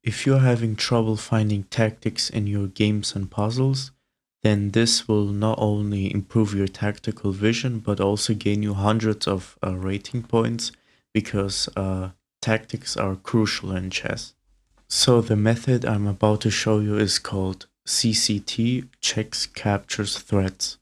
If you're having trouble finding tactics in your games and puzzles, then this will not only improve your tactical vision, but also gain you hundreds of rating points because tactics are crucial in chess. So the method I'm about to show you is called CCT, Checks, Captures, Threats.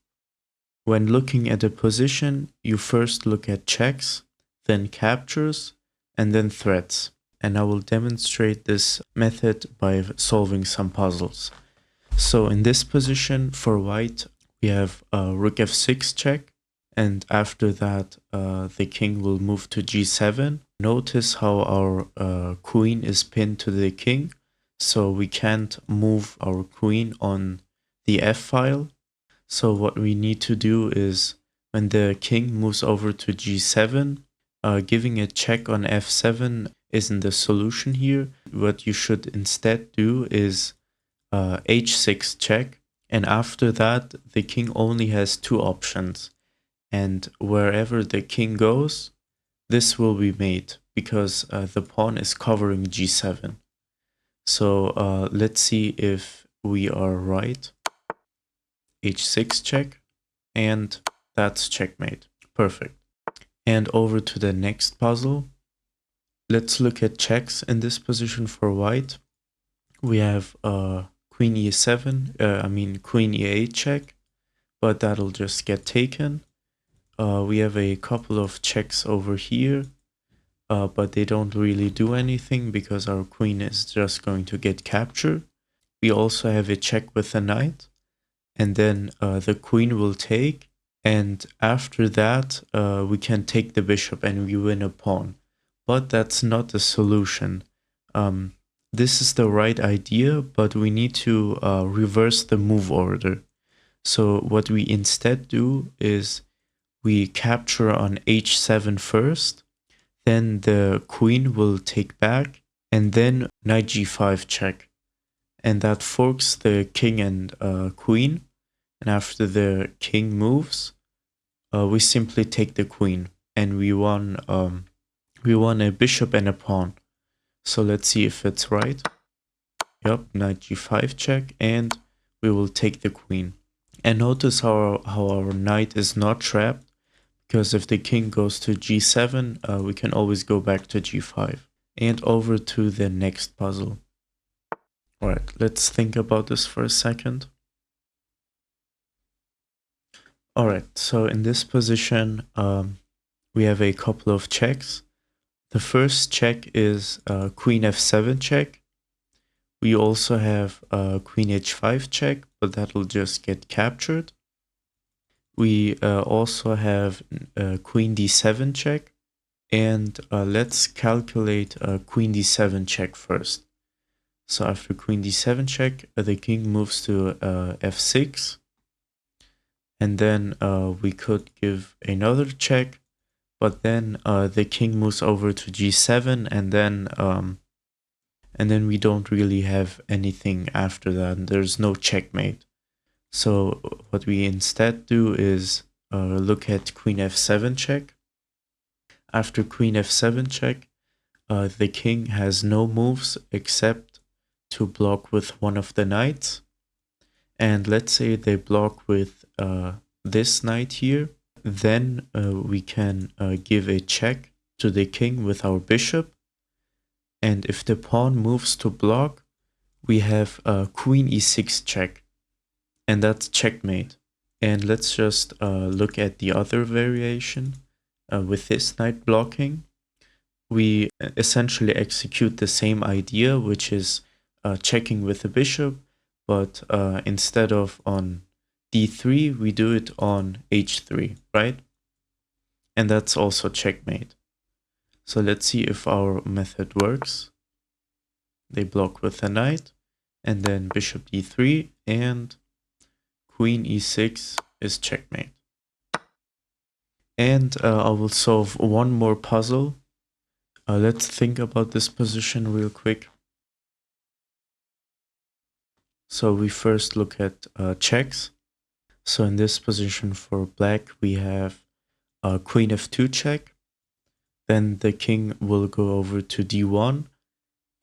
When looking at a position, you first look at checks, then captures, and then threats. And I will demonstrate this method by solving some puzzles. So in this position for white, we have rook f6 check, and after that the king will move to g7. Notice how our queen is pinned to the king, so we can't move our queen on the f file. So what we need to do is when the king moves over to g7, giving a check on f7 isn't the solution here. What you should instead do is h6 check, and after that the king only has two options, and wherever the king goes, this will be mate because the pawn is covering g7. So let's see if we are right. h6 check, and that's checkmate. Perfect. And over to the next puzzle. Let's look at checks in this position for white. We have queen e7, queen e8 check, but that'll just get taken. We have a couple of checks over here, but they don't really do anything because our queen is just going to get captured. We also have a check with a knight, and then the queen will take, and after that we can take the bishop and we win a pawn. But that's not the solution. This is the right idea, but we need to reverse the move order. So what we instead do is we capture on h7 first, then the queen will take back, and then knight g5 check. And that forks the king and queen. And after the king moves, we simply take the queen, and we won a bishop and a pawn. So let's see if it's right. Yep, knight g5 check, and we will take the queen. And notice how our knight is not trapped, because if the king goes to g7, we can always go back to g5. And over to the next puzzle. Alright, let's think about this for a second. Alright, so in this position, we have a couple of checks. The first check is queen f7 check. We also have queen h5 check, but that'll just get captured. We also have queen d7 check. And let's calculate queen d7 check first. So after queen d7 check, the king moves to f6. And then we could give another check, but then the king moves over to g7, and then we don't really have anything after that. There's no checkmate. So what we instead do is look at queen f7 check. After queen f7 check, the king has no moves except to block with one of the knights. And let's say they block with this knight here, then we can give a check to the king with our bishop. And if the pawn moves to block, we have queen e6 check, and that's checkmate. And let's just look at the other variation. With this knight blocking, we essentially execute the same idea, which is checking with the bishop, but instead of on d3, we do it on h3, right? And that's also checkmate. So let's see if our method works. They block with a knight, and then bishop d3, and queen e6 is checkmate. And I will solve one more puzzle. Let's think about this position real quick. So we first look at checks. So in this position for black, we have queen f2 check. Then the king will go over to d1.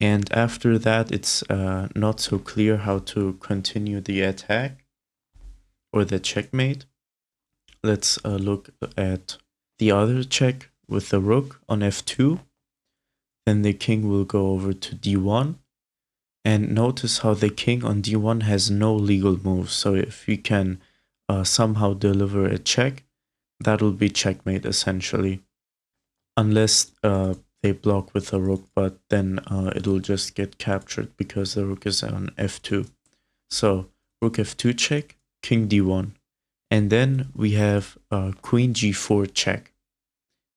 And after that, it's not so clear how to continue the attack or the checkmate. Let's look at the other check with the rook on f2. Then the king will go over to d1. And notice how the king on d1 has no legal moves. So if you can somehow deliver a check, that'll be checkmate essentially. Unless they block with a rook, but then it'll just get captured because the rook is on f2. So rook f2 check, king d1. And then we have queen g4 check.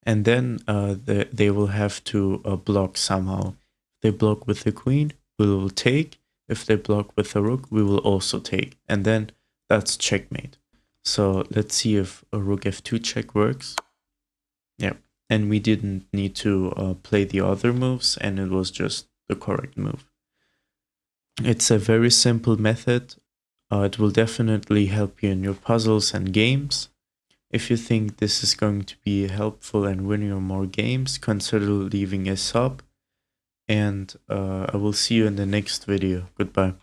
And then they will have to block somehow. If they block with the queen, we will take. If they block with the rook, we will also take. And then that's checkmate. So let's see if a rook f2 check works. Yeah, and we didn't need to play the other moves, and it was just the correct move. It's a very simple method. It will definitely help you in your puzzles and games. If you think this is going to be helpful and win you more games, consider leaving a sub. And I will see you in the next video. Goodbye.